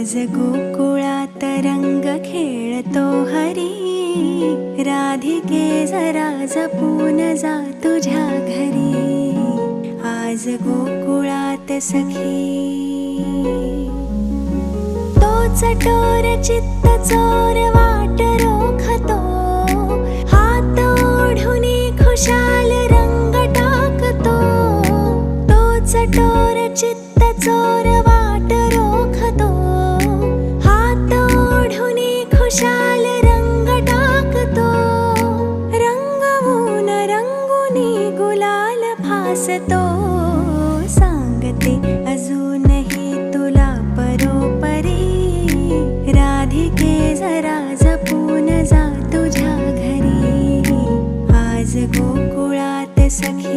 आज गोकुळात रंग खेळतो हरी, राधिके जरा जपून जा तुझ्या घरी. आज गोकुळात सखी तो चटोर चित्त चोर वाट रोखतो, हात ओढुनी खुशाल रंग टाकतो. तो चटोर चित्त चोर वाट रोखतो, हात ओढुनी खुशाल रंग टाकतो. रंगवून रंगुनी गुलाल फासतो, सांगते अजूनही तुला परोपरी. राधिके जरा जपून जा तुझ्या घरी. आज गोकुळात सखी